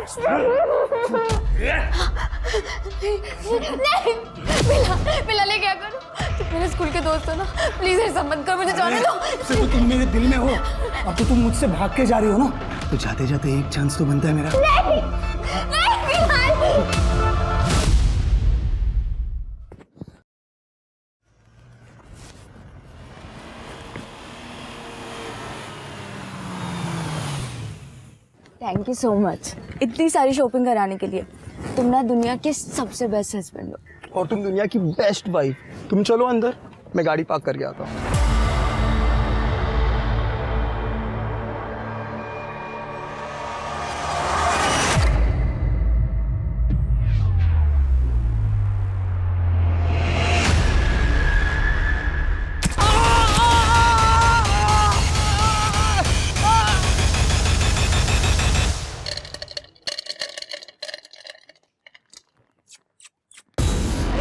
नहीं मिला ले क्या करूं? तुम मेरे स्कूल के दोस्त हो ना, प्लीज ऐसा मत कर, मुझे जाने दो। तो तुम मेरे दिल में हो, अब तो तुम मुझसे भाग के जा रही हो ना, तो जाते जाते एक चांस तो बनता है मेरा। नहीं Bilal. Thank you so much इतनी सारी शॉपिंग कराने के लिए। तुम ना दुनिया के सबसे बेस्ट हस्बैंड हो। और तुम दुनिया की बेस्ट वाइफ। तुम चलो अंदर, मैं गाड़ी पार्क करके आता हूँ।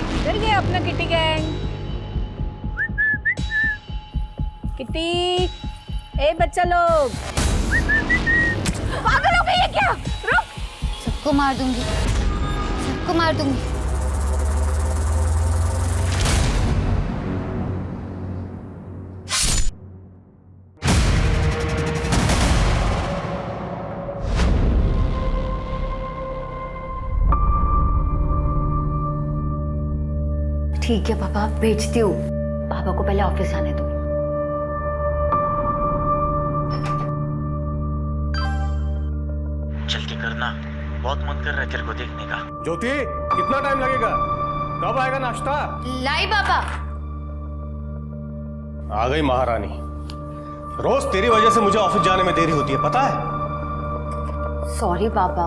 किधर गया अपना किटी गैंग? किटी, ए बच्चा लोग, पागल हो गई है क्या? रुक! सबको मार दूंगी, सबको मार दूंगी। ठीक है पापा, भेजती हूँ। पापा को पहले ऑफिस आने दो। जल्दी करना, बहुत मन कर रहा है तेरे को देखने का। ज्योति, कितना टाइम लगेगा? कब आएगा नाश्ता? लाई पापा। आ गई महारानी। रोज तेरी वजह से मुझे ऑफिस जाने में देरी होती है, पता है? सॉरी पापा,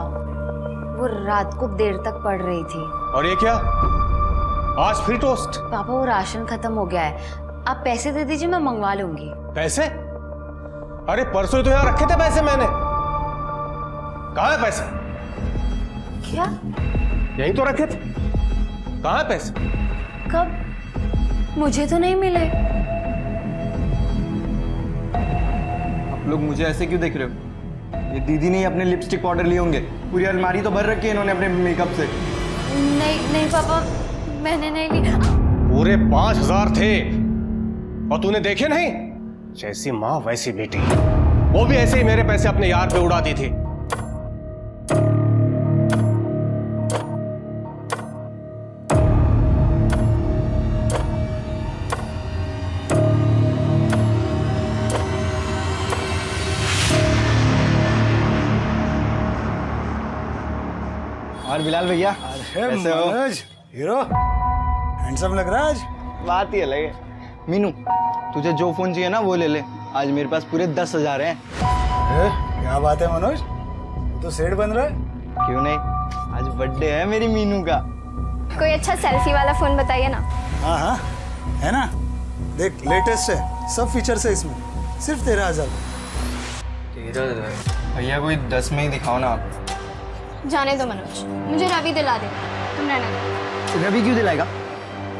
वो रात को देर तक पढ़ रही थी। और ये क्या? आज फिर टोस्ट? पापा वो राशन खत्म हो गया है, आप पैसे दे दीजिए, मैं मंगवा लूंगी। पैसे? अरे परसों ही तो यहाँ रखे थे पैसे मैंने। कहाँ है पैसे? क्या? यहीं तो रखे थे। कहाँ है पैसे? कब? मुझे तो नहीं मिले। आप लोग मुझे ऐसे क्यों देख रहे हो? ये दीदी ने अपने लिपस्टिक पाउडर लिए होंगे। पूरी अलमारी तो भर रखी है इन्होंने अपने मेकअप से। नहीं नहीं पापा, मैंने नहीं ली। पूरे 5,000 थे और तूने देखे नहीं? जैसी माँ वैसी बेटी। वो भी ऐसे ही मेरे पैसे अपने यार पे उड़ा दी थी। और बिलाल भैया, कैसे हो? मनोज, हीरो हैंडसम लग रहा है आज। बात ही अलग है। मीनू, तुझे जो फोन चाहिए ना वो ले ले। आज मेरे पास पूरे 10,000 हैं। क्या बात है मनोज, तो सेठ बन रहा है। क्यों नहीं, आज बर्थडे है मेरी मीनू का। कोई अच्छा सेल्फी वाला फोन बताइए ना। हाँ हाँ है ना, देख लेटेस्ट है, सब फीचर्स है इसमें, सिर्फ 13,000। 13,000? भैया कोई 10 में ही दिखाओ ना आप। जाने दो मनोज, मुझे रवि दिला दे, तुम रहना दो। रवि क्यों दिलाएगा?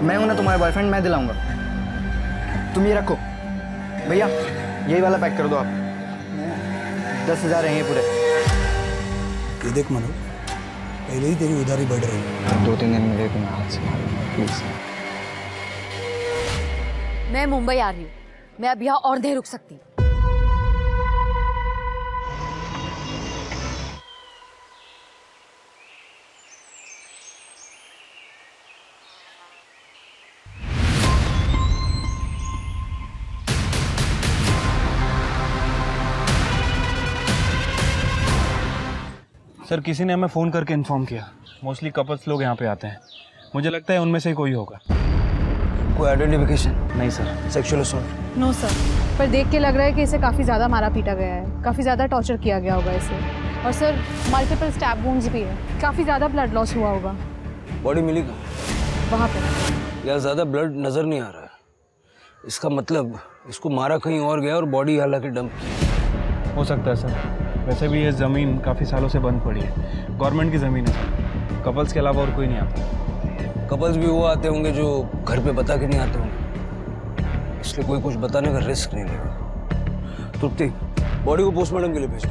मैं हूं ना तुम्हारा बॉयफ्रेंड, मैं दिलाऊंगा। तुम ये रखो भैया, यही वाला पैक कर दो आप। 10,000 हैं ये पूरे। ये देख मनोज, पहले ही तेरी उधारी बढ़ रही है। 2-3 दिन में दे दूंगा हाथ से, प्लीज। मैं मुंबई आ रही हूँ, मैं अब यहाँ और नहीं रुक सकती। सर किसी ने हमें फ़ोन करके इन्फॉर्म किया। मोस्टली कपल्स लोग यहाँ पे आते हैं, मुझे लगता है उनमें से ही कोई होगा। कोई आइडेंटिफिकेशन? नहीं सर। Sexual assault? नो सर, पर देख के लग रहा है कि इसे काफ़ी ज़्यादा मारा पीटा गया है, काफ़ी ज़्यादा टॉर्चर किया गया होगा इसे। और सर मल्टीपल स्टैब वुंड्स भी है, काफ़ी ज़्यादा ब्लड लॉस हुआ होगा। बॉडी मिली कहाँ? वहाँ पे यार ज़्यादा ब्लड नज़र नहीं आ रहा है। इसका मतलब इसको मारा कहीं और गया और बॉडी हालांकि डंप की। हो सकता है सर। वैसे भी ये ज़मीन काफ़ी सालों से बंद पड़ी है, गवर्नमेंट की ज़मीन है सर। कपल्स के अलावा और कोई नहीं आता। कपल्स भी वो आते होंगे जो घर पे बता के नहीं आते होंगे, इसलिए कोई कुछ बताने का रिस्क नहीं लेगा। तृप्ति, बॉडी को पोस्टमार्टम के लिए भेजो।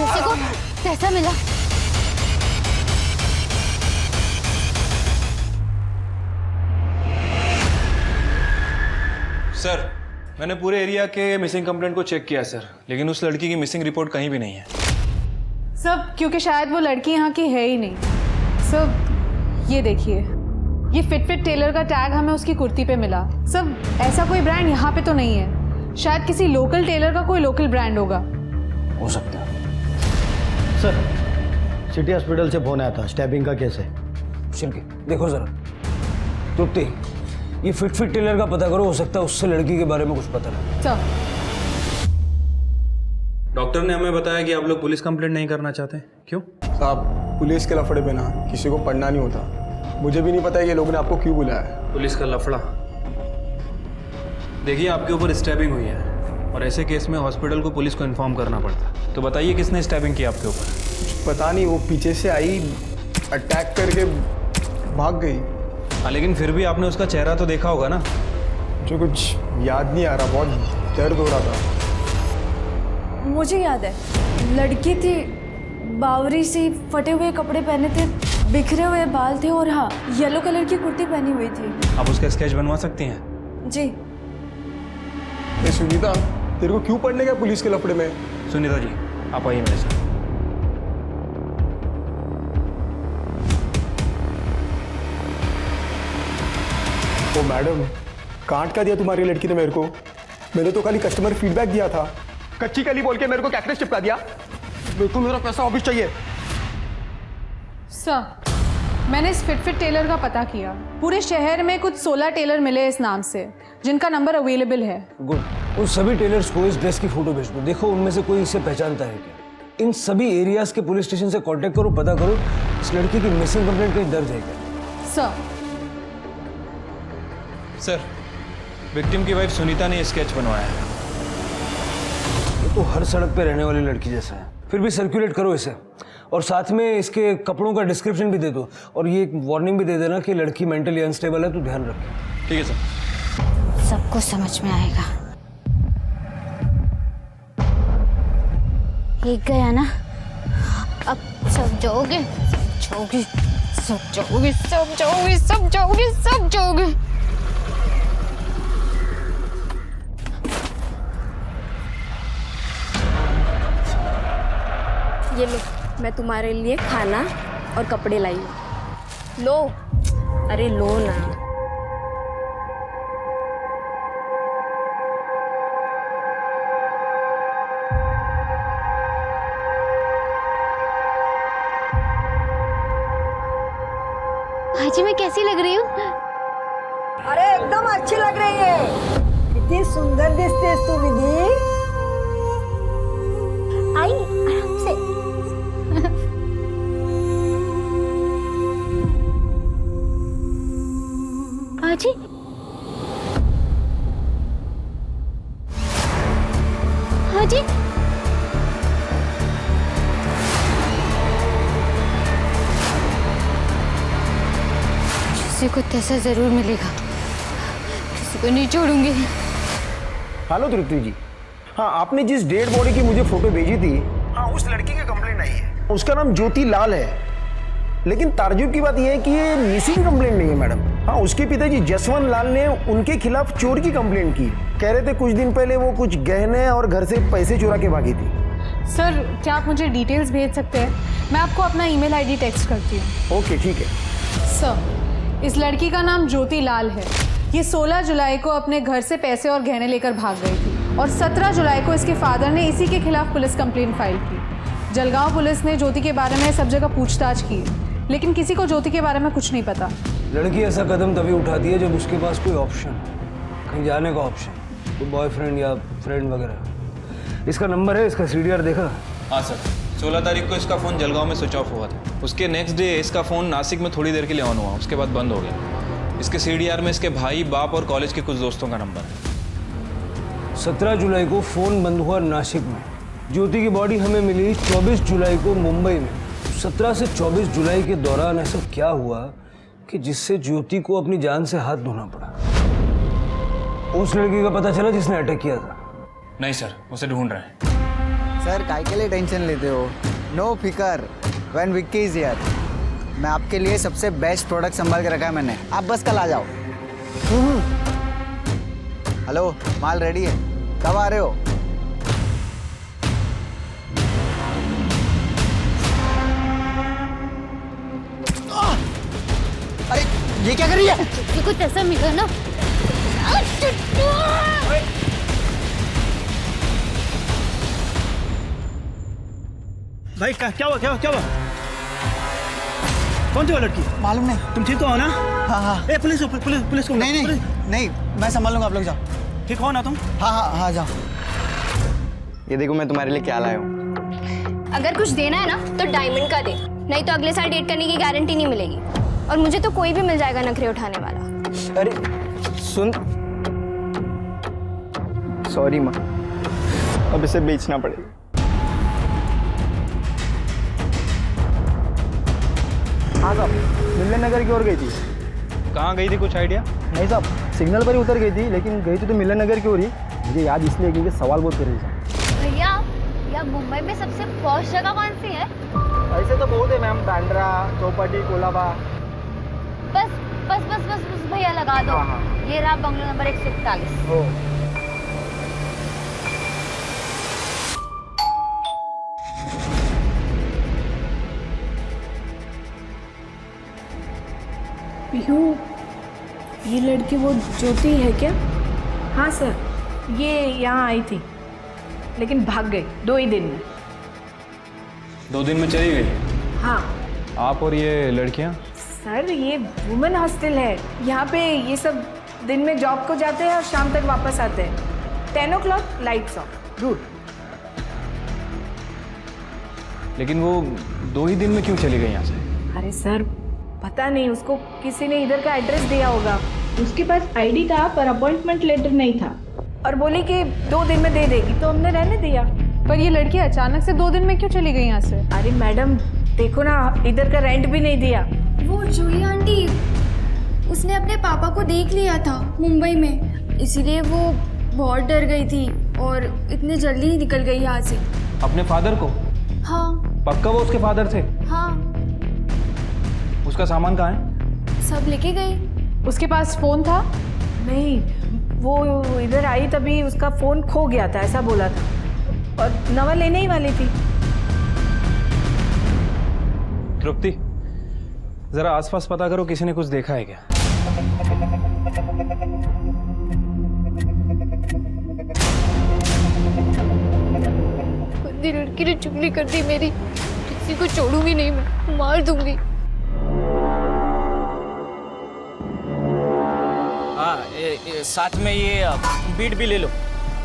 जैसे को कैसा मिला? सर, मैंने पूरे एरिया के मिसिंग कंप्लेंट को चेक किया सर, लेकिन उस लड़की की मिसिंग रिपोर्ट कहीं भी नहीं है। सब क्योंकि शायद वो लड़की यहाँ की है ही नहीं। सब ये देखिए, ये फिट टेलर का टैग हमें उसकी कुर्ती पे मिला। सब ऐसा कोई ब्रांड यहाँ पे तो नहीं है, शायद किसी लोकल टेलर का कोई लोकल ब्रांड होगा। हो सकता है। सर, सिटी हॉस्पिटल से फोन आया था, स्टैबिंग का केस है। शिल्पी देखो जरा, तृप्ति ये फिट टेलर का पता करो, हो सकता है उससे लड़की के बारे में कुछ पता लगे। चल। डॉक्टर ने हमें बताया कि आप लोग पुलिस कंप्लेंट नहीं करना चाहते, क्यों? साहब, पुलिस के लफड़े पे ना किसी को पढ़ना नहीं होता। मुझे भी नहीं पता ये लोगों ने आपको क्यों बुलाया है। पुलिस का लफड़ा? देखिए, आपके ऊपर स्टैबिंग हुई है और ऐसे केस में हॉस्पिटल को पुलिस को इन्फॉर्म करना पड़ता है। तो बताइए किसने स्टैबिंग की आपके ऊपर? पता नहीं, वो पीछे से आई, अटैक करके भाग गई। हाँ, लेकिन फिर भी आपने उसका चेहरा तो देखा होगा ना? मुझे कुछ याद नहीं आ रहा, बहुत दर्द हो रहा था। मुझे याद है, लड़की थी, बावरी सी, फटे हुए कपड़े पहने थे, बिखरे हुए बाल थे और हाँ, येलो कलर की कुर्ती पहनी हुई थी। आप उसका स्केच बनवा सकती हैं? जी। ये सुनीता, तेरे को क्यों पढ़ने गया पुलिस के लफड़े में? सुनीता जी, आप आइए मेरे साथ। ओ मैडम, कांट का दिया तुम्हारी लड़की ने मेरे को। मैंने तो खाली कस्टमर फीडबैक दिया था। कच्ची कली बोल के मेरे को कैक्रेस चिपका दिया। मेरे को मेरा पैसा वापस चाहिए। सर, मैंने इस फिट टेलर का पता किया। पूरे शहर में कुछ 16 टेलर मिले इस नाम से, जिनका नंबर अवेलेबल है। गुड। उन सभी टेलर्स को इस ड्रेस की फोटो भेज दो, देखो उनमें से कोई इसे पहचानता है क्या। इन सभी एरियाज के पुलिस स्टेशन से कांटेक्ट करो, पता करो इस लड़की की मिसिंग कंप्लेंट कहीं दर्ज है क्या। सर, विक्टिम की वाइफ सुनीता ने स्केच बनवाया है। ये तो हर सड़क पे रहने वाली लड़की जैसा है। फिर भी सर्कुलेट करो इसे, और साथ में इसके कपड़ों का डिस्क्रिप्शन भी दे दो, और ये एक वार्निंग भी दे देना कि लड़की मेंटली अनस्टेबल है, तो ध्यान रखें। ठीक है सर। सबको समझ में आएगा। एक गया ना, अब सब जाओगे, सब जाओगे, सब जाओगे, सब जाओगे, सब जाओगे, सब जाओगे। ये लो, मैं तुम्हारे लिए खाना और कपड़े लाई हूँ। लो। अरे लो ना। भाजी, मैं कैसी लग रही हूँ? अरे एकदम अच्छी लग रही है। कितनी सुंदर दिखतेस तू दीदी। आई आराम से। भाजी, भाजी, किसी को तैसा जरूर मिलेगा, किसी को नहीं छोड़ूंगी। हेलो तृप्ति जी, हाँ आपने जिस डेड बॉडी की मुझे फोटो भेजी थी, हाँ उस लड़की की कंप्लेंट आई है। उसका नाम ज्योति लाल है, लेकिन ताज्जुब की बात यह है कि ये मिसिंग कंप्लेंट नहीं है मैडम। हाँ, उसके पिताजी जसवंत लाल ने उनके खिलाफ चोर की कंप्लेंट की। कह रहे थे कुछ दिन पहले वो कुछ गहने और घर से पैसे चुरा के भागी थी। सर, क्या आप मुझे डिटेल्स भेज सकते हैं? मैं आपको अपना ईमेल आईडी टेक्स्ट करती हूँ। ओके ठीक है। सर, इस लड़की का नाम ज्योति लाल है। ये 16 जुलाई को अपने घर से पैसे और गहने लेकर भाग गई थी और 17 जुलाई को इसके फादर ने इसी के खिलाफ पुलिस कंप्लेंट फाइल की। जलगांव पुलिस ने ज्योति के बारे में सब जगह पूछताछ की, लेकिन किसी को ज्योति के बारे में कुछ नहीं पता। लड़की ऐसा कदम तभी उठाती है जब उसके पास कोई ऑप्शन, कहीं जाने का ऑप्शन, कोई बॉयफ्रेंड या फ्रेंड वगैरह। इसका नंबर है, इसका सीडीआर देखा? हाँ सर, 16 तारीख को इसका फ़ोन जलगांव में स्विच ऑफ हुआ था। उसके नेक्स्ट डे इसका फ़ोन नासिक में थोड़ी देर के लिए ऑन हुआ, उसके बाद बंद हो गया। इसके सीडीआर में इसके भाई, बाप और कॉलेज के कुछ दोस्तों का नंबर है। 17 जुलाई को फ़ोन बंद हुआ नासिक में। ज्योति की बॉडी हमें मिली 24 जुलाई को मुंबई में। 17 से 24 जुलाई के दौरान ऐसा क्या हुआ कि जिससे ज्योति को अपनी जान से हाथ धोना पड़ा? उस लड़की का पता चला जिसने अटैक किया था? नहीं सर, उसे ढूंढ रहे हैं। सर काय के लिए टेंशन लेते हो? नो फिकर, व्हेन विक्की इज हियर। मैं आपके लिए सबसे बेस्ट प्रोडक्ट संभाल के रखा है मैंने, आप बस कल आ जाओ। हेलो, माल रेडी है, कब आ रहे हो? अरे ये क्या कर रही है? ये कुछ ऐसा मिला ना। भाई क्या हुआ कौन थी वो लड़की? मालूम नहीं। तुम ठीक तो हो ना? हाँ हाँ। ए पुलिस को नहीं, मैं संभाल लूंगा, आप लोग जाओ। ठीक हो ना तुम? हाँ जाओ। ये देखो मैं तुम्हारे लिए क्या लाया हूँ। अगर कुछ देना है ना तो डायमंड का दे, नहीं तो अगले साल डेट करने की गारंटी नहीं मिलेगी। और मुझे तो कोई भी मिल जाएगा नखरे उठाने वाला। अरे सुन, सॉरी माँ, अब इसे बेचना पड़ेगा। हाँ साहब, मिलन नगर की ओर गई थी। कहाँ गई थी, कुछ आइडिया? नहीं साहब, सिग्नल पर ही उतर गई थी, लेकिन गई थी तो मिलन नगर की ओर ही। मुझे याद इसलिए क्योंकि सवाल बहुत कर रही थी। भैया, या मुंबई में सबसे पॉश जगह कौन सी है? ऐसे तो बहुत है मैम, बांद्रा, चौपाटी, कोलाबा। बस भैया लगा दो। ये रहा बंगलो नंबर 141। हो। पिहू, ये लड़की वो ज्योति है क्या? हाँ सर, ये यहाँ आई थी लेकिन भाग गई 2 ही दिन में। 2 दिन में चली गई? हाँ आप और ये लड़कियां? सर, ये वुमेन हॉस्टल है। यहाँ पे ये सब दिन में जॉब को जाते हैं और शाम तक वापस आते हैं। 10 o'clock लाइट्स ऑफ। गुड। लेकिन वो 2 ही दिन में क्यों चली गई यहाँ से? अरे सर, पता नहीं, उसको किसी ने इधर का एड्रेस दिया होगा। उसके पास आईडी था पर अपॉइंटमेंट लेटर नहीं था, और बोली कि 2 दिन में दे देगी, तो हमने रहने दिया। पर ये लड़की अचानक से 2 दिन में क्यों चली गई यहाँ से? अरे मैडम देखो ना, इधर का रेंट भी नहीं दिया। वो जूही आंटी, उसने अपने पापा को देख लिया था मुंबई में, इसीलिए वो बहुत डर गई थी और इतनी जल्दी ही निकल गई यहाँ से। अपने फादर को? हाँ। पक्का वो उसके फादर थे? हाँ। उसका सामान कहाँ है? सब लेके गए। उसके पास फोन था? नहीं, वो इधर आई तभी उसका फोन खो गया था, ऐसा बोला था, और नवा लेने ही वाली थी। तृप्ति, जरा आसपास पता करो, किसी ने कुछ देखा है क्या? गंदी लड़की ने चुगली कर दी मेरी, किसी को छोड़ूंगी नहीं, मैं मार दूंगी। साथ में ये बीट भी ले लो,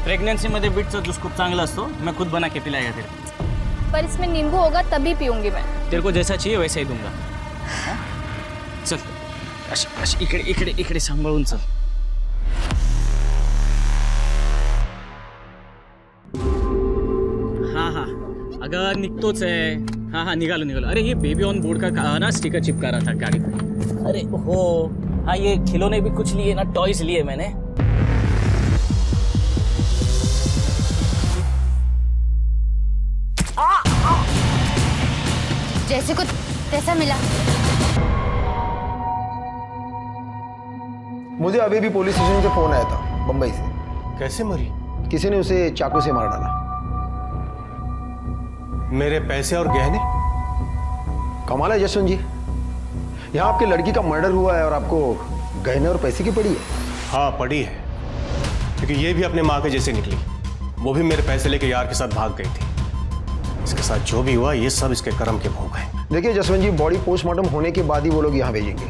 प्रेग्नेंसीमध्ये बीटचा ज्यूस खूप चांगला असतो, मैं खुद बना के पिलाएगा तेरे। पर इसमें नींबू होगा तभी पीऊंगी मैं। तेरे को जैसा चाहिए वैसा ही दूंगा। चल अशी इकडे सांभाळून चल। हाँ अगं निघतोच आहे। हाँ निघालो। अरे ये बेबी ऑन बोर्ड का ना स्टिकर चिपका रहा था गाड़ी पे। अरे हो हाँ, ये खिलौने भी कुछ लिए ना, टॉयज लिए मैंने। जैसे कुछ तैसा मिला। मुझे अभी भी पुलिस स्टेशन से फोन आया था बंबई से। कैसे मरी? किसी ने उसे चाकू से मार डाला। मेरे पैसे और गहने? कमाल है जसवंत जी, यहाँ आपके लड़की का मर्डर हुआ है और आपको गहने और पैसे की पड़ी है। हाँ पड़ी है, क्योंकि ये भी अपने माँ के जैसे निकली। वो भी मेरे पैसे लेके यार के साथ भाग गई थी। इसके साथ जो भी हुआ ये सब इसके कर्म के भोग है। देखिए जसवंत जी, बॉडी पोस्टमार्टम होने के बाद ही वो लोग यहाँ भेजेंगे।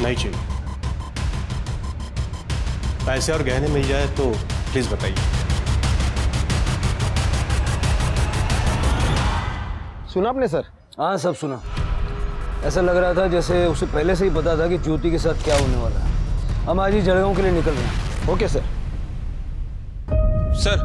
नहीं चाहिए। पैसे और गहने मिल जाए तो प्लीज बताइए। सुना आपने सर? हाँ सब सुना। ऐसा लग रहा था जैसे उसे पहले से ही पता था कि ज्योति के साथ क्या होने वाला है। हम आज ही जलगांव के लिए निकल रहे हैं। Okay sir. सर,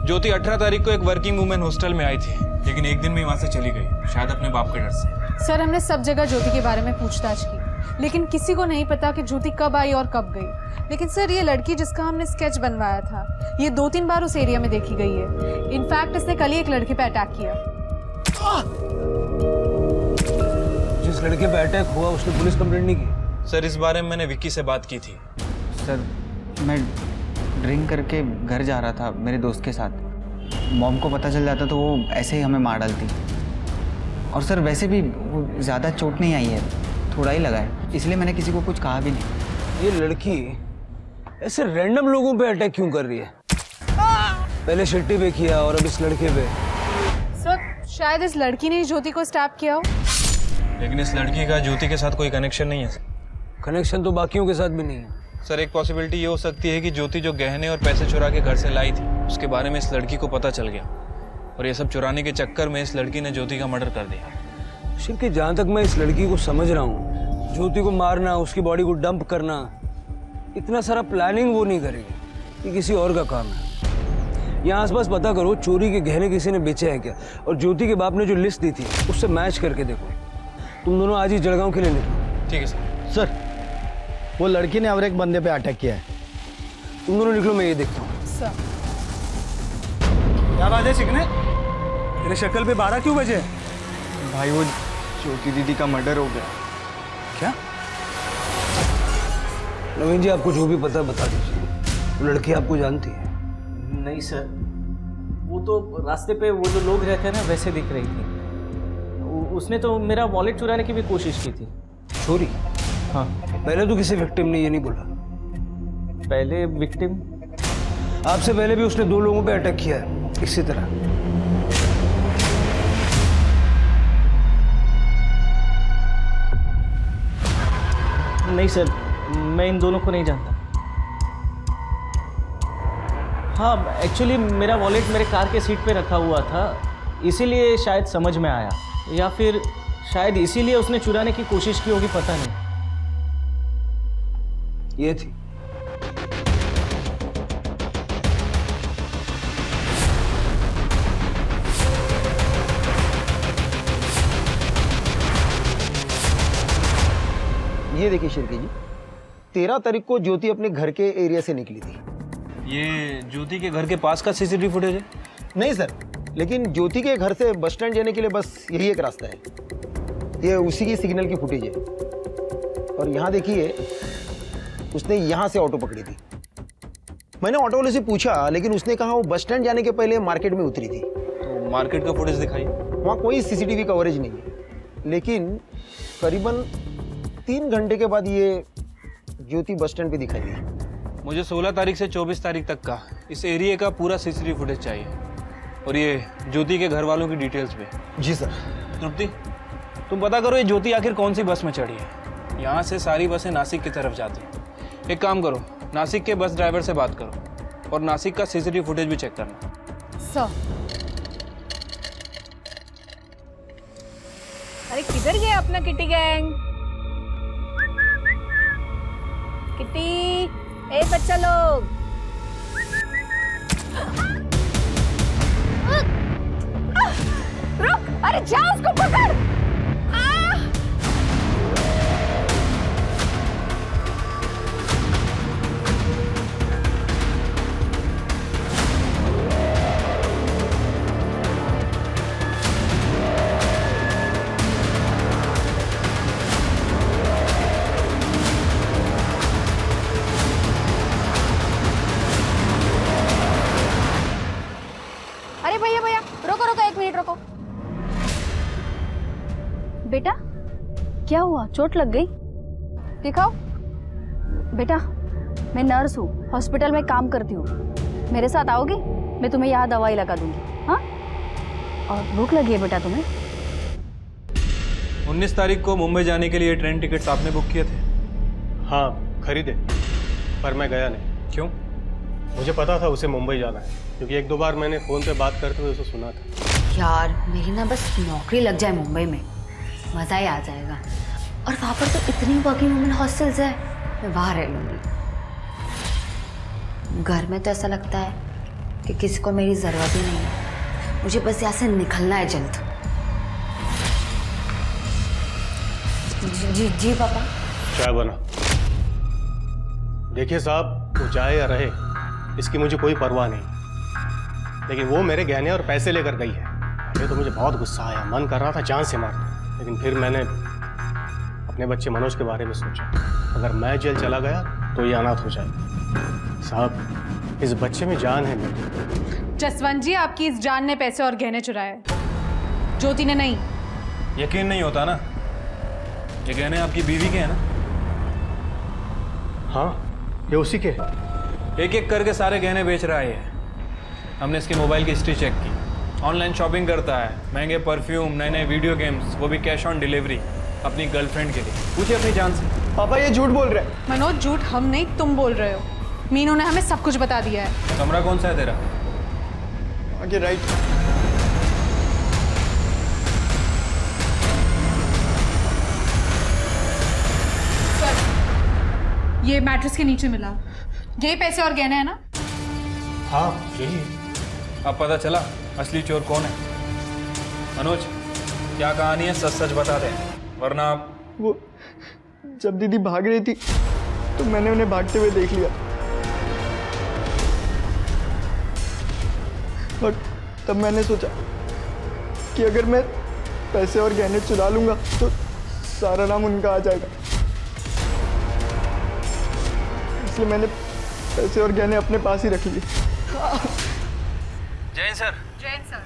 ज्योति 18 तारीख को एक वर्किंग वुमेन हॉस्टल में आई थी, लेकिन एक दिन में वहां से चली गई, शायद अपने बाप के डर से। सर, हमने सब जगह ज्योति के बारे में पूछताछ की, लेकिन किसी को नहीं पता कि ज्योति कब आई और कब गई। लेकिन सर, ये लड़की जिसका हमने स्केच बनवाया था, ये 2-3 बार उस एरिया में देखी गई है। इनफैक्ट इसने कल ही एक लड़की पे अटैक किया। जिस लड़के पे अटैक हुआ उसने पुलिस कंप्लेंट नहीं की? सर, इस बारे में मैंने विक्की से बात की थी। सर, मैं ड्रिंक करके घर जा रहा था मेरे दोस्त के साथ। मॉम को पता चल जाता तो वो ऐसे ही हमें मार डालती। और सर, वैसे भी वो ज़्यादा चोट नहीं आई है, थोड़ा ही लगा है, इसलिए मैंने किसी को कुछ कहा भी नहीं। ये लड़की ऐसे रैंडम लोगों पे अटैक क्यों कर रही है? पहले शिट्टी पे किया और अब इस लड़के पे। सर, शायद इस लड़की ने ज्योति को स्टैप किया हो। लेकिन इस लड़की का ज्योति के साथ कोई कनेक्शन नहीं है। कनेक्शन तो बाकियों के साथ भी नहीं है। सर, एक पॉसिबिलिटी ये हो सकती है कि ज्योति जो गहने और पैसे चुरा के घर से लाई थी, उसके बारे में इस लड़की को पता चल गया और ये सब चुराने के चक्कर में इस लड़की ने ज्योति का मर्डर कर दिया। शिव कि जहाँ तक मैं इस लड़की को समझ रहा हूँ, ज्योति को मारना, उसकी बॉडी को डंप करना, इतना सारा प्लानिंग वो नहीं करेगी। ये किसी और का काम है। यहाँ आसपास पता करो चोरी के गहने किसी ने बेचे हैं क्या, और ज्योति के बाप ने जो लिस्ट दी थी उससे मैच करके देखो। तुम दोनों आज ही जलगांव के लिए निकलो। ठीक है सर। सर, वो लड़की ने और एक बंदे पे अटैक किया है। तुम दोनों निकलो, मैं ये देखता हूँ। क्या बात है चिकने, तेरे शक्ल पे 12 क्यों बजे? भाई, वो ज्योति दीदी का मर्डर हो गया। क्या? नवीन जी, आपको जो भी पता बता दीजिए। वो लड़की आपको जानती है? नहीं सर, वो तो रास्ते पे वो जो लोग रहते हैं ना, वैसे दिख रही थी। उसने तो मेरा वॉलेट चुराने की भी कोशिश की थी। चोरी? हाँ। पहले तो किसी विक्टिम ने ये नहीं बोला। पहले विक्टिम? आपसे पहले भी उसने 2 लोगों पे अटैक किया है इसी तरह। नहीं सर, मैं इन दोनों को नहीं जानता। हाँ, एक्चुअली मेरा वॉलेट मेरे कार के सीट पे रखा हुआ था, इसीलिए शायद समझ में आया, या फिर शायद इसीलिए उसने चुराने की कोशिश की होगी, पता नहीं। ये थी। ये देखिए शिल्पी जी, 13 तारीख को ज्योति अपने घर के एरिया से निकली थी। ये ज्योति के घर के पास का सीसीटीवी फुटेज है? नहीं सर, लेकिन ज्योति के घर से बस स्टैंड जाने के लिए बस यही एक रास्ता है। ये उसी की सिग्नल की फुटेज है। और यहाँ देखिए, उसने यहाँ से ऑटो पकड़ी थी। मैंने ऑटो वाले से पूछा, लेकिन उसने कहा वो बस स्टैंड जाने के पहले मार्केट में उतरी थी। तो मार्केट का फुटेज दिखाइए। वहाँ कोई सीसीटीवी कवरेज नहीं है, लेकिन करीबन 3 घंटे के बाद ये ज्योति बस स्टैंड पे दिखाई दी। मुझे 16 तारीख से 24 तारीख तक का इस एरिया का पूरा सीसीटीवी फुटेज चाहिए, और ये ज्योति के घर वालों की डिटेल्स भी। जी सर। तृप्ति, तुम पता करो ये ज्योति आखिर कौन सी बस में चढ़ी है। यहाँ से सारी बसें नासिक की तरफ जाती हैं। एक काम करो, नासिक के बस ड्राइवर से बात करो और नासिक का सीसीटीवी फुटेज भी चेक करना। सर, अरे किधर गया अपना किटी गैंग? किटी, ए बच्चा लोग, रुक! अरे जा, उसको पकड़! अरे भैया भैया, रोको रोको, 1 मिनट रोको। बेटा, क्या हुआ? चोट लग गई? दिखाओ। बेटा, मैं नर्स हूँ, हॉस्पिटल में काम करती हूँ। मेरे साथ आओगे? मैं तुम्हें यहाँ दवाई लगा दूंगी। हाँ? और भूख लगी है बेटा तुम्हें? 19 तारीख को मुंबई जाने के लिए ट्रेन टिकट्स आपने बुक किए थे? हाँ, खरीदे, पर मैं गया नहीं। क्यों? मुझे पता था उसे मुंबई जाना है, क्योंकि 1-2 बार मैंने फ़ोन पे बात करते हुए उसे सुना था। यार, मेरी ना बस नौकरी लग जाए मुंबई में, मज़ा ही आ जाएगा। और वहाँ पर तो इतनी वर्किंग वुमेन हॉस्टल्स है, मैं वहाँ रह लूँगी। घर में तो ऐसा लगता है कि किसी को मेरी ज़रूरत ही नहीं है। मुझे बस यहाँ से निकलना है जल्द। जी जी पापा। चाय बना। देखिए साहब, वो जाए या रहे इसकी मुझे कोई परवाह नहीं, लेकिन वो मेरे गहने और पैसे लेकर गई है। ये तो मुझे बहुत गुस्सा आया, मन कर रहा था जान से मार दूं। लेकिन फिर मैंने अपने बच्चे मनोज के बारे में सोचा, अगर मैं जेल चला गया तो ये अनाथ हो जाएगा। साहब, इस बच्चे में जान है मेरी। जसवंत जी, आपकी इस जान ने पैसे और गहने चुराए, ज्योति ने नहीं। यकीन नहीं होता ना, ये गहने आपकी बीवी के हैं ना? हाँ, ये उसी के। एक एक करके सारे गहने बेच रहा है ये। हमने इसके मोबाइल की हिस्ट्री चेक की, ऑनलाइन शॉपिंग करता है, महंगे परफ्यूम, नए नए वीडियो गेम्स, वो भी कैश ऑन डिलीवरी अपनी गर्लफ्रेंड के लिए। पूछिए अपनी जान से। पापा ये झूठ बोल रहे हैं। मनोज, झूठ हम नहीं, तुम बोल रहे हो। मीनू ने हमें सब कुछ बता दिया है। कमरा कौन सा है तेरा? आगे राइट। सर, ये मैट्रेस के नीचे मिला, यही पैसे और गहने हैं ना? हाँ यही है। अब पता चला असली चोर कौन है। मनोज, क्या कहानी है, सच सच बता दे, वरना आप। वो जब दीदी भाग रही थी तो मैंने उन्हें भागते हुए देख लिया, और तब मैंने सोचा कि अगर मैं पैसे और गहने चुरा लूंगा तो सारा नाम उनका आ जाएगा, इसलिए मैंने पैसे और गहने अपने पास ही रख लिए। Jain sir. Jain sir.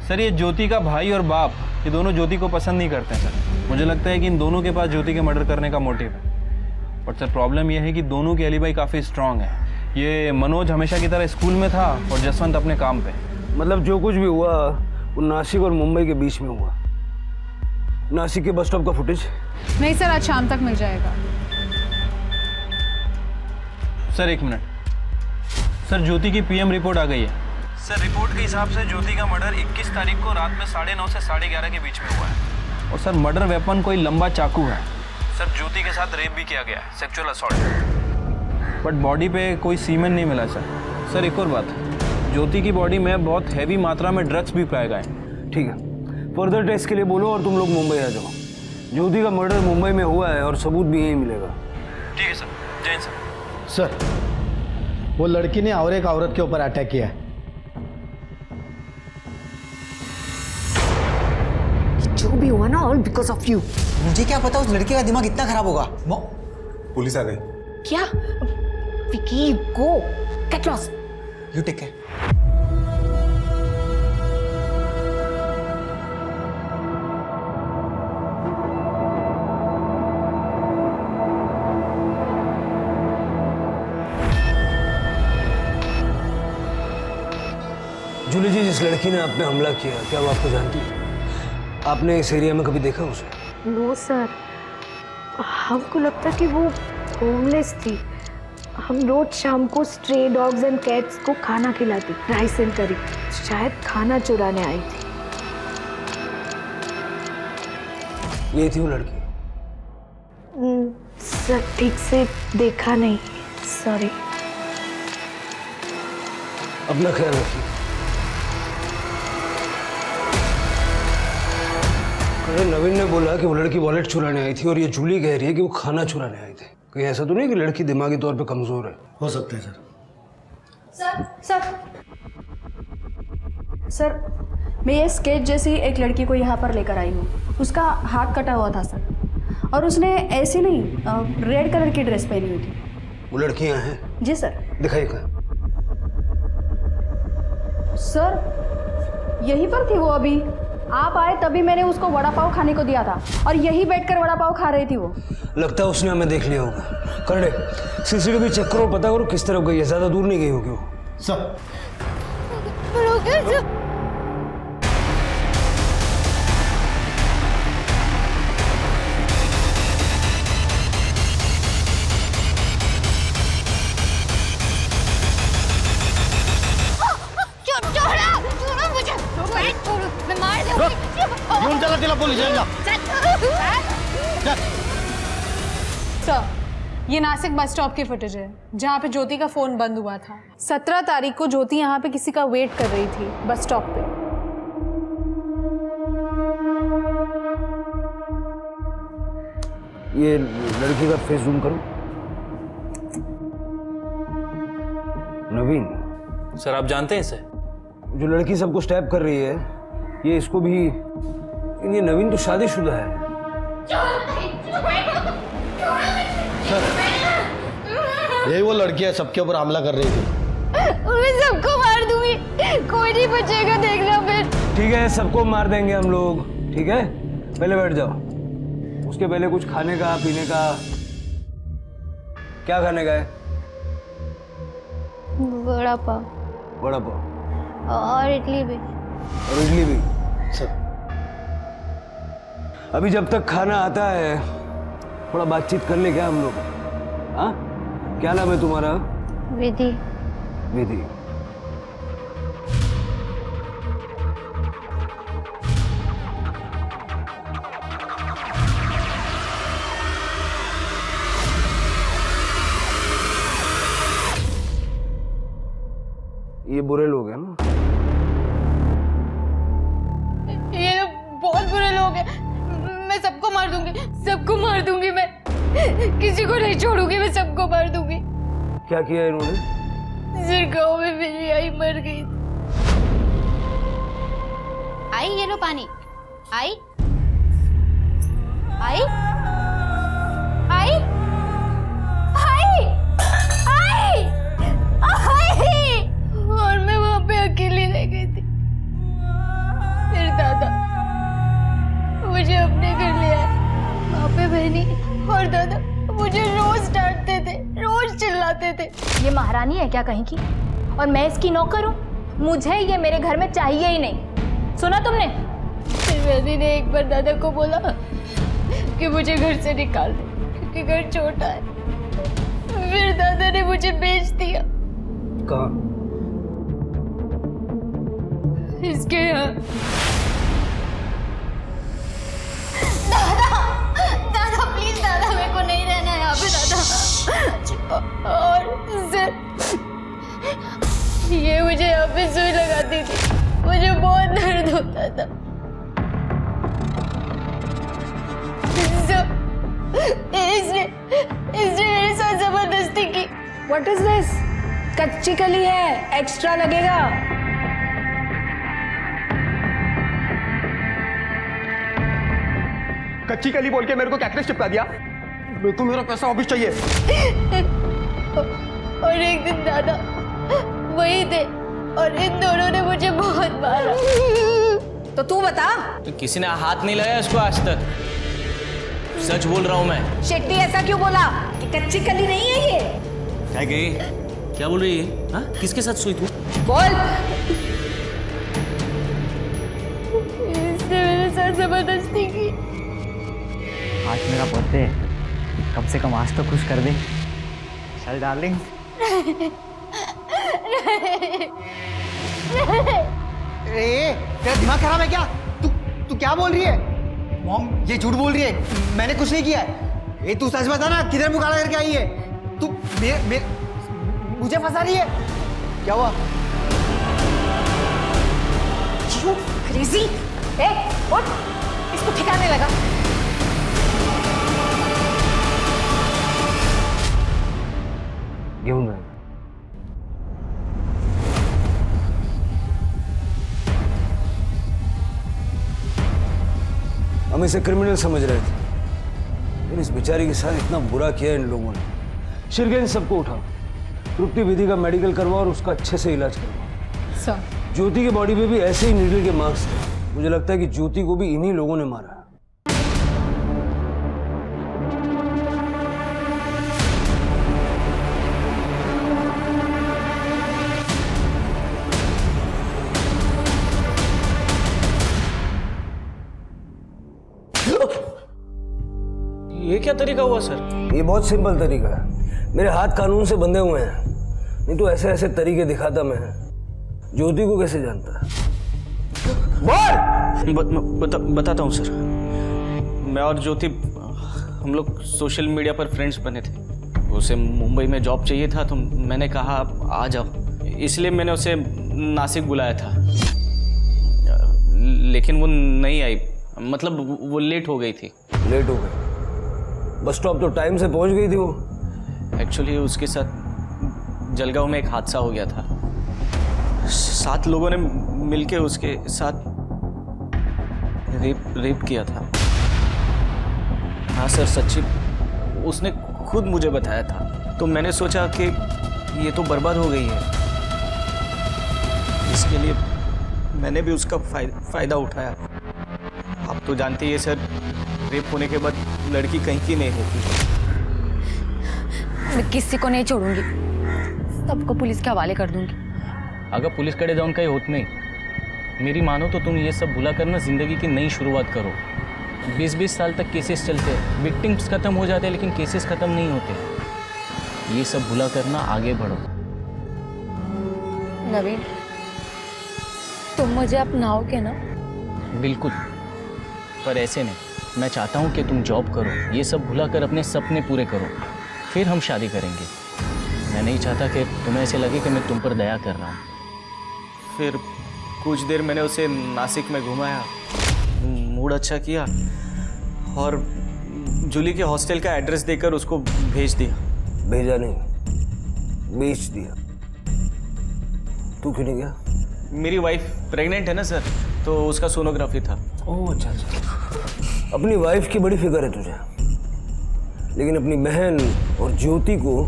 Sir, ये ज्योति का भाई और बाप, ये दोनों ज्योति को पसंद नहीं करते हैं सर। मुझे लगता है कि इन दोनों के पास ज्योति के मर्डर करने का मोटिव है। बट सर, प्रॉब्लम ये है कि दोनों की एलिबाई काफ़ी स्ट्रांग है। ये मनोज हमेशा की तरह स्कूल में था और जसवंत अपने काम पे। मतलब जो कुछ भी हुआ वो नासिक और मुंबई के बीच में हुआ। नासिक के बस स्टॉप का फुटेज? नहीं सर, आज शाम तक मिल जाएगा। सर एक मिनट सर, ज्योति की पीएम रिपोर्ट आ गई है सर। रिपोर्ट के हिसाब से ज्योति का मर्डर 21 तारीख को रात में 9:30 से 11:30 के बीच में हुआ है। और सर, मर्डर वेपन कोई लंबा चाकू है सर। ज्योति के साथ रेप भी किया गया है, सेक्सुअल असॉल्ट। बट बॉडी पे कोई सीमेन नहीं मिला सर। सर एक और बात, ज्योति की बॉडी में बहुत हैवी मात्रा में ड्रग्स भी पाए गए। ठीक है, फर्दर टेस्ट के लिए बोलो और तुम लोग मुंबई आ जाओ। ज्योति का मर्डर मुंबई में हुआ है और सबूत भी यहीं मिलेगा। ठीक है सर। जैन सर। सर, वो लड़की ने और एक औरत के ऊपर अटैक किया है। जो भी हुआ ना, ऑल बिकॉज ऑफ यू। मुझे क्या पता उस लड़के का दिमाग इतना खराब होगा। पुलिस आ गई। क्या? Vicky, go get lost. You take care. Julie ji, जिस लड़की ने आप पे हमला किया, क्या वो आपको जानती है? आपने इस एरिया में कभी देखा उसे? नो सर, हमको लगता कि वो होमलेस थी। हम रोज शाम को स्ट्रे डॉग्स एंड कैट्स को खाना खिलाती, राइस एंड करी। शायद खाना चुराने आई थी। ये थी वो लड़की? सर ठीक से देखा नहीं, सॉरी। अपना ख्याल रखिए। अरे नवीन ने बोला कि वो लड़की वॉलेट चुराने आई थी और ये जूली कह रही है कि वो खाना चुराने आई थी। कहीं ऐसा तो नहीं कि लड़की दिमागी तौर पे कमजोर है? हो सकता है सर। सर, मैं ये स्केच जैसी एक लड़की को यहाँ पर लेकर आई हूँ। उसका हाथ कटा हुआ था सर, और उसने ऐसी नहीं रेड कलर की ड्रेस पहनी हुई थी। वो लड़कियाँ हैं? जी सर। दिखाइए कहाँ? सर यहीं पर थी वो। अभी आप आए तभी मैंने उसको वड़ा पाव खाने को दिया था, और यहीं बैठकर वड़ा पाव खा रही थी वो। लगता है उसने हमें देख लिया होगा। करडे, सीसीटीवी चेक करो, पता करो किस तरफ गई है। ज्यादा दूर नहीं गई होगी वो। सर घेऊन चला तिला पोलीस स्टेशनला. सर, ये नासिक बस स्टॉप की फुटेज है जहाँ पे ज्योति का फोन बंद हुआ था। 17 तारीख को ज्योति यहाँ पे किसी का वेट कर रही थी बस स्टॉप पे। ये लड़की का फेस जूम करो। नवीन सर आप जानते हैं इसे? जो लड़की सबको स्टैप कर रही है ये इसको भी, ये नवीन तो शादीशुदा है। यही वो लड़की है सबके ऊपर हमला कर रही थी। मैं सबको मार दूंगी, कोई नहीं बचेगा, देखना फिर। ठीक है सबको मार देंगे हम लोग, ठीक है पहले बैठ जाओ। उसके पहले कुछ खाने का पीने का, क्या खाने का है? बड़ा पाव। बड़ा पाव और इडली भी। और इडली भी। सब अभी जब तक खाना आता है थोड़ा बातचीत कर ले क्या हम लोग? हाँ क्या नाम है तुम्हारा? विधि। विधि। ये बुरे लोग हैं ना? ये बहुत बुरे लोग हैं। मैं सबको मार दूंगी, सबको मार दूंगी। मैं किसी को नहीं छोड़ूंगी, मैं सबको मार दूंगी। क्या किया इन्होंने? सिर गाँव में मेरी आई मर गई। आई ये लो पानी। आई आई आई आई आई आई। और मैं वहां पे अकेली रह गई थी। फिर दादा मुझे अपने घर ले आए। वहां पे बहनी और दादा मुझे रोज डांटते थे, रोज चिल्लाते थे। ये महारानी है क्या कहीं की? और मैं इसकी नौकर हूँ? मुझे ये मेरे घर में चाहिए ही नहीं। सुना तुमने? फिर बहनी ने एक बार दादा को बोला कि मुझे घर से निकाल दे क्योंकि घर छोटा है। फिर दादा ने मुझे बेच दिया। कहाँ? इसके यहाँ। दादा दादा प्लीज दादा, मेरे को नहीं रहना है यहाँ पे दादा। और सर ये मुझे यहाँ पे सुई लगाती थी, मुझे बहुत दर्द होता था। इसने मेरे साथ जबरदस्ती की। What is this? कच्ची कली है, एक्स्ट्रा लगेगा। कच्ची कली बोल के मेरे को कैक्टस चिपका दिया। मेरे को मेरा पैसा वापस चाहिए। और एक दिन दादा वही थे और इन दोनों ने मुझे बहुत मारा। तो तू बता। तो किसी ने हाथ नहीं लगाया इसको आज तक? सच बोल रहा हूँ मैं। शेट्टी ऐसा क्यों बोला कि कच्ची कली नहीं है ये? क्या गई? क्या बोल रही है? हाँ किसके साथ सोई तू? बोल। इसने मेरे साथ जबरदस्ती की। आज मेरा बर्थडे है, कम से कम आज तो खुश कर दे। चल डार्लिंग। तेरा दिमाग खराब है क्या? तू क्या बोल रही है? मॉम ये झूठ बोल रही है, मैंने कुछ नहीं किया है। ये तू सच बता ना, किधर मुंह काला करके आई है? तू मुझे फंसा रही है? क्या हुआ? क्रेजी! ए, उठ! इसको ठिकाने लगा। गेहूं में हम इसे क्रिमिनल समझ रहे थे, लेकिन इस बेचारी के साथ इतना बुरा किया इन लोगों ने। शिरगेन सबको उठाओ, तृप्ति विधि का मेडिकल करवाओ और उसका अच्छे से इलाज करवाओ। सर ज्योति के बॉडी पे भी ऐसे ही नीडल के मार्क्स थे। मुझे लगता है कि ज्योति को भी इन्हीं लोगों ने मारा। ये क्या तरीका हुआ सर? ये बहुत सिंपल तरीका है। मेरे हाथ कानून से बंधे हुए हैं, नहीं तो ऐसे ऐसे तरीके दिखाता मैं। ज्योति को कैसे जानता है? बताता हूँ सर। मैं और ज्योति हम लोग सोशल मीडिया पर फ्रेंड्स बने थे। उसे मुंबई में जॉब चाहिए था तो मैंने कहा आ जाओ, इसलिए मैंने उसे नासिक बुलाया था। लेकिन वो नहीं आई, मतलब वो लेट हो गई थी। लेट हो गई? बस स्टॉप तो टाइम से पहुंच गई थी वो। एक्चुअली उसके साथ जलगांव में एक हादसा हो गया था। 7 लोगों ने मिलके उसके साथ रेप किया था। हाँ सर, सच्ची उसने खुद मुझे बताया था। तो मैंने सोचा कि ये तो बर्बाद हो गई है, इसके लिए मैंने भी उसका फायदा उठाया। आप तो जानते ही है सर, रेप होने के बाद लड़की कहीं की नहीं होती। मैं किसी को नहीं छोड़ूंगी, सबको पुलिस के हवाले कर दूंगी। अगर पुलिस कड़े जाऊन कहीं होत नहीं, मेरी मानो तो तुम ये सब भुला करना जिंदगी की नई शुरुआत करो। 20-20 साल तक केसेस चलते हैं, विक्टिम्स खत्म हो जाते हैं लेकिन केसेस खत्म नहीं होते। ये सब भुला करना, आगे बढ़ो। नवीन, तुम मुझे अपनाओगे ना? बिल्कुल, पर ऐसे नहीं। मैं चाहता हूँ कि तुम जॉब करो, ये सब भुला कर अपने सपने पूरे करो, फिर हम शादी करेंगे। मैं नहीं चाहता कि तुम्हें ऐसे लगे कि मैं तुम पर दया कर रहा हूँ। फिर कुछ देर मैंने उसे नासिक में घुमाया, मूड अच्छा किया और जूली के हॉस्टल का एड्रेस देकर उसको भेज दिया। भेजा नहीं, बेच दिया। तू क्यों नहीं गया? मेरी वाइफ प्रेग्नेंट है ना सर, तो उसका सोनोग्राफी था। ओह अच्छा अच्छा। अपनी वाइफ की बड़ी फिक्र है तुझे, लेकिन अपनी बहन और ज्योति को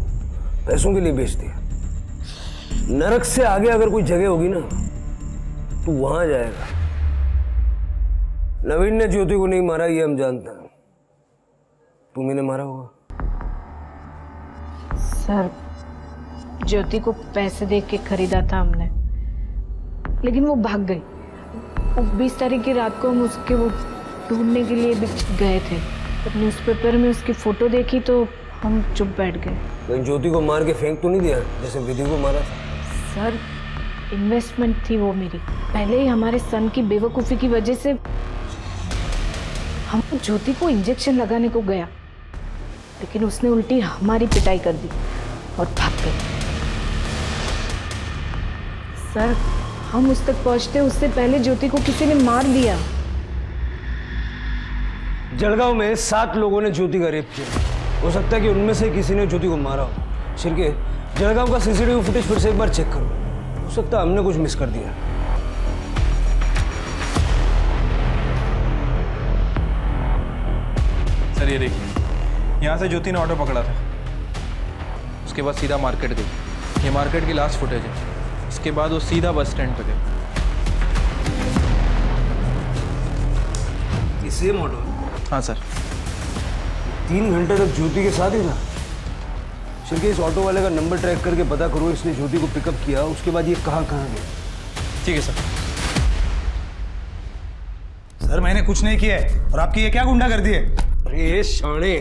पैसों के लिए बेच दिया। नरक से आगे अगर कोई जगह होगी ना तो वहां जाएगा। नवीन ने ज्योति को नहीं मारा, ये हम जानते हैं। तुम इन्हें मारा होगा। सर, ज्योति को पैसे दे के खरीदा था हमने, लेकिन वो भाग गई। 20 तारीख की रात को हम उसके वो ढूंढने के लिए भी गए थे। जब न्यूज़पेपर में उसकी फोटो देखी तो हम चुप बैठ गए। कहीं ज्योति को मार के फेंक तो नहीं दिया जैसे विधि को मारा? सर, इन्वेस्टमेंट थी वो मेरी। पहले ही हमारे सन की बेवकूफ़ी की वजह से हम ज्योति को इंजेक्शन लगाने को गया, लेकिन उसने उल्टी हमारी पिटाई कर दी और भाग गई। सर, हम उस तक पहुंचते उससे पहले ज्योति को किसी ने मार दिया। जलगांव में 7 लोगों ने ज्योति का रेप किया। हो सकता है कि उनमें से किसी ने ज्योति को मारा हो। शिरके, जलगांव का सीसीटीवी फुटेज फिर से एक बार चेक करो। हो सकता है हमने कुछ मिस कर दिया। सर ये देखिए, यहाँ से ज्योति ने ऑटो पकड़ा था, उसके बाद सीधा मार्केट गई। ये मार्केट की लास्ट फुटेज है। इसके बाद वो सीधा बस स्टैंड पे गई। Same auto? हाँ सर। 3 घंटे तक ज्योति के साथ ही था। शिरके, इस ऑटो वाले का नंबर ट्रैक करके पता करो इसने ज्योति को पिकअप किया, उसके बाद ये कहाँ गया। ठीक है सर। सर, मैंने कुछ नहीं किया है और आपकी ये क्या गुंडागर्दी है? अरे ये शाणे,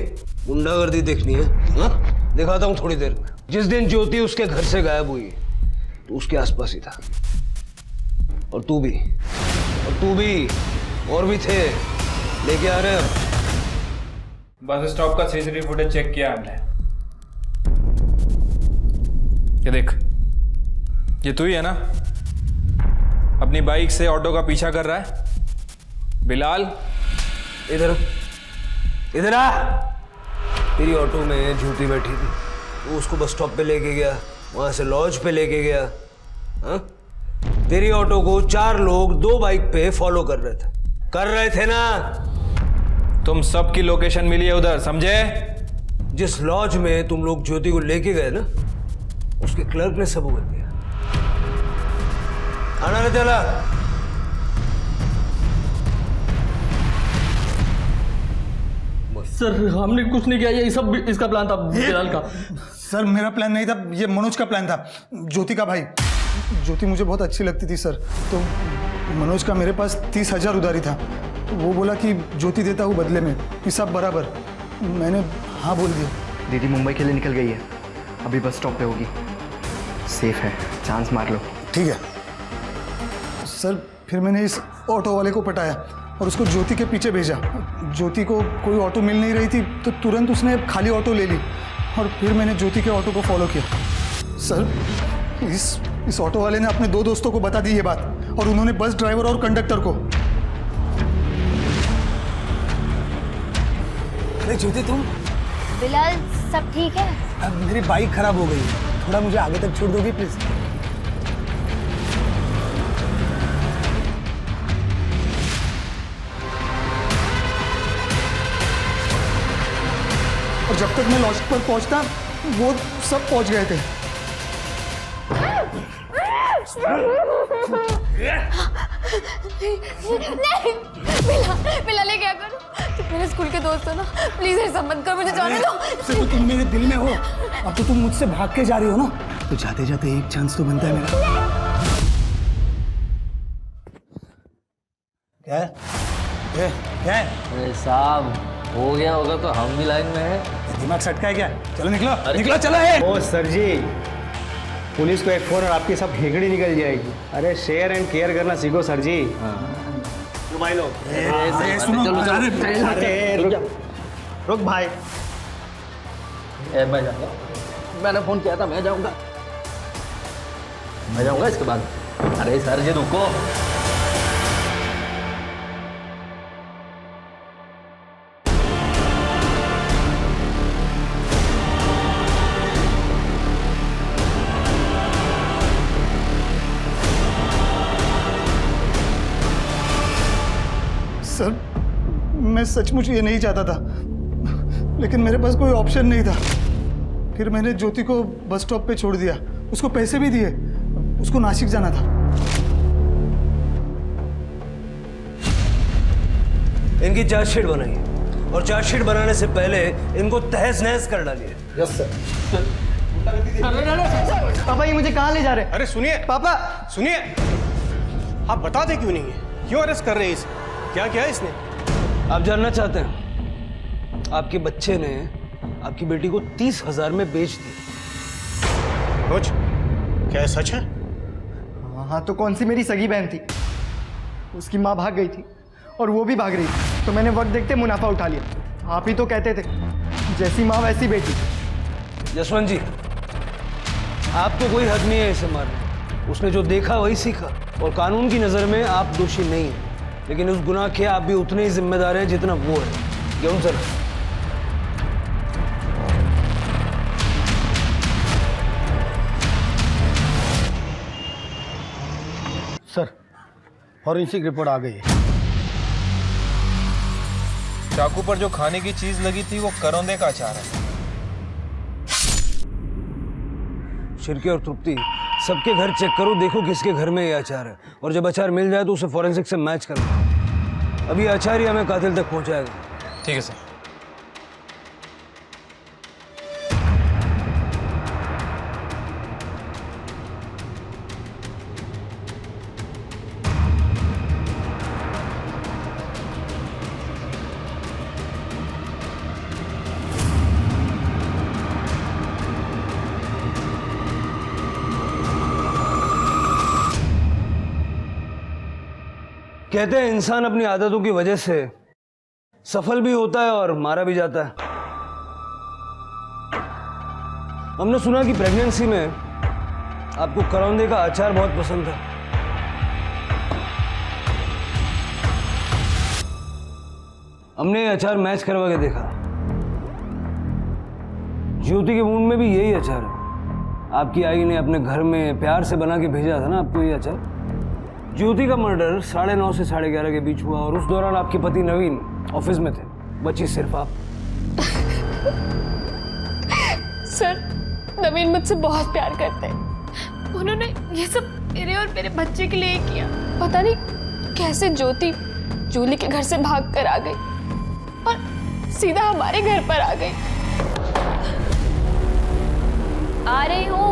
गुंडागर्दी देखनी है? हाँ, दिखाता हूँ थोड़ी देर में। जिस दिन ज्योति उसके घर से गायब हुई तो उसके आसपास ही था। और तू भी, और भी थे। लेके आ रहे हैं। बस स्टॉप का सीसीटीवी फुटेज चेक किया हमने। ये देख, ये तू ही है ना अपनी बाइक से ऑटो का पीछा कर रहा है? बिलाल, इधर आ। तेरी ऑटो में ज्योति बैठी थी, वो उसको बस स्टॉप पे लेके गया, वहां से लॉज पे लेके गया। हाँ? तेरी ऑटो को 4 लोग 2 बाइक पे फॉलो कर रहे थे ना? तुम सबकी लोकेशन मिली है उधर, समझे? जिस लॉज में तुम लोग ज्योति को लेके गए ना, उसके क्लर्क ने सब उगल दिया। आना रे चला। सर, हमने कुछ नहीं किया, ये सब इसका प्लान था, बिलाल का। सर, मेरा प्लान नहीं था, ये मनोज का प्लान था, ज्योति का भाई। ज्योति मुझे बहुत अच्छी लगती थी सर, तो मनोज का मेरे पास 30,000 उधारी था, तो वो बोला कि ज्योति देता हूँ बदले में, हिसाब बराबर। मैंने हाँ बोल दिया। दीदी मुंबई के लिए निकल गई है, अभी बस स्टॉप पे होगी। सेफ है, चांस मार लो। ठीक है सर। फिर मैंने इस ऑटो वाले को पटाया और उसको ज्योति के पीछे भेजा। ज्योति को कोई ऑटो मिल नहीं रही थी, तो तुरंत उसने खाली ऑटो ले ली और फिर मैंने ज्योति के ऑटो को फॉलो किया। सर, इस ऑटो वाले ने अपने 2 दोस्तों को बता दी ये बात, और उन्होंने बस ड्राइवर और कंडक्टर को। अरे ज्योति, तुम बिलाल सब ठीक है? अब मेरी बाइक खराब हो गई है, थोड़ा मुझे आगे तक छोड़ दोगे प्लीज? और जब तक मैं लॉज पर पहुंचता वो सब पहुंच गए थे। नहीं बिलाल ये क्या करूं? तुम मेरे स्कूल के दोस्त हो ना, प्लीज ऐसा मत कर, मुझे जाने दो। से तो तुम मेरे दिल में हो, अब तो तुम मुझसे भाग के जा रही हो ना, तो जाते जाते एक चांस तो बनता है मेरा। क्या है? क्या है? अरे साहब हो गया होगा तो हम भी लाइन में हैं। दिमाग सटका है क्या? चलो निकलो निकलो, चलो है। ओ सर जी, पुलिस को एक फोन और आपकी सब हेगड़ी निकल जाएगी। अरे शेयर एंड केयर करना सीखो सर जी। भाई लोग रुक भाई। मैं जाऊंगा, मैंने फोन किया था, मैं जाऊंगा इसके बाद। अरे सर जी रुको। सर मैं सचमुच ये नहीं चाहता था, लेकिन मेरे पास कोई ऑप्शन नहीं था। फिर मैंने ज्योति को बस स्टॉप पे छोड़ दिया, उसको पैसे भी दिए, उसको नासिक जाना था। इनकी चार्जशीट बनाइए और चार्जशीट बनाने से पहले इनको तहस नहस कर डालिए। Yes sir. पापा ये मुझे कहाँ ले जा रहे हैं? अरे सुनिए पापा, सुनिए, आप बताते क्यों नहीं है? क्यों अरेस्ट कर रहे हैं इसे? क्या किया इसने? आप जानना चाहते हैं? आपके बच्चे ने आपकी बेटी को 30,000 में बेच दी। रोज क्या सच है? हाँ तो कौन सी मेरी सगी बहन थी, उसकी माँ भाग गई थी और वो भी भाग रही थी, तो मैंने वक्त देखते मुनाफा उठा लिया। आप ही तो कहते थे जैसी माँ वैसी बेटी। जसवंत जी, आपको कोई हक नहीं है इसे मारने। उसने जो देखा वही सीखा, और कानून की नजर में आप दोषी नहीं हैं, लेकिन उस गुनाह के आप भी उतने ही जिम्मेदार हैं जितना वो है। क्यों सर? सर फॉरेंसिक रिपोर्ट आ गई है। चाकू पर जो खाने की चीज लगी थी वो करौंदे का अचार है। शिरके और तृप्ति, सबके घर चेक करो, देखो किसके घर में ये अचार है, और जब अचार मिल जाए तो उसे फॉरेंसिक से मैच करना। अभी अचार ही हमें कातिल तक पहुंचाएगा। ठीक है सर। कहते हैं इंसान अपनी आदतों की वजह से सफल भी होता है और मारा भी जाता है। हमने सुना कि प्रेगनेंसी में आपको करौंदे का अचार बहुत पसंद था। हमने ये अचार मैच करवा के देखा। ज्योति के मुंह में भी यही अचार है। आपकी आई ने अपने घर में प्यार से बना के भेजा था ना आपको ये अचार। ज्योति का मर्डर 9:30 से 11:30 के बीच हुआ, और उस दौरान आपके पति नवीन ऑफिस में थे, बची सिर्फ आप। सर नवीन मुझसे बहुत प्यार करते हैं, उन्होंने ये सब मेरे और मेरे बच्चे के लिए किया। पता नहीं कैसे ज्योति जूली के घर से भाग कर आ गई और सीधा हमारे घर पर आ गई। आ रही हूँ।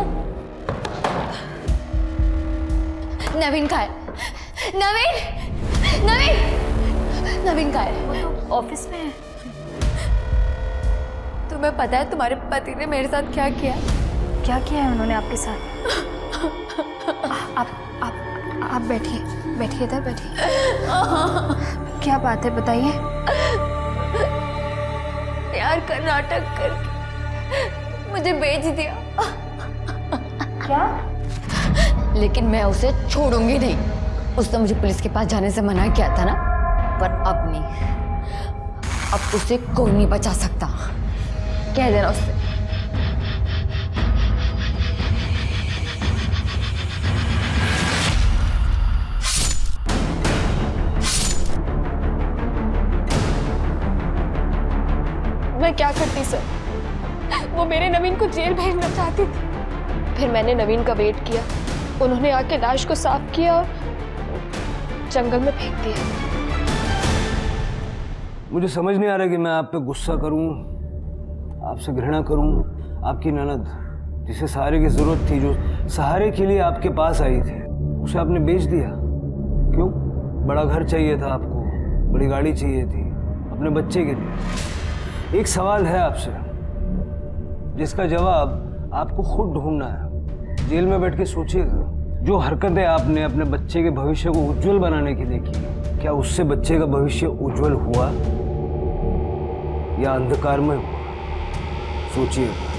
नवीन कहाँ है? नवीन कहाँ है? ऑफिस में है। तुम्हें पता है तुम्हारे पति ने मेरे साथ क्या किया? क्या किया है उन्होंने आपके साथ? आप बैठिए इधर बैठिए। क्या बात है बताइए। प्यार का नाटक करके मुझे बेच दिया। क्या? लेकिन मैं उसे छोड़ूंगी नहीं। उसने मुझे पुलिस के पास जाने से मना किया था ना, पर अब नहीं। अब उसे कोई नहीं बचा सकता। कह देना उससे। मैं क्या करती सर, वो मेरे नवीन को जेल भेजना चाहती थी। फिर मैंने नवीन का वेट किया, उन्होंने आके लाश को साफ किया और जंगल में फेंक दिया। मुझे समझ नहीं आ रहा कि मैं आप पे गुस्सा करूं, आपसे घृणा करूं। आपकी ननद जिसे सहारे की जरूरत थी, जो सहारे के लिए आपके पास आई थी, उसे आपने बेच दिया। क्यों? बड़ा घर चाहिए था आपको, बड़ी गाड़ी चाहिए थी अपने बच्चे के लिए। एक सवाल है आपसे जिसका जवाब आपको खुद ढूंढना है। जेल में बैठ के सोचिएगा, जो हरकतें आपने अपने बच्चे के भविष्य को उज्जवल बनाने के लिए की, क्या उससे बच्चे का भविष्य उज्जवल हुआ या अंधकार में हुआ? सोचिएगा।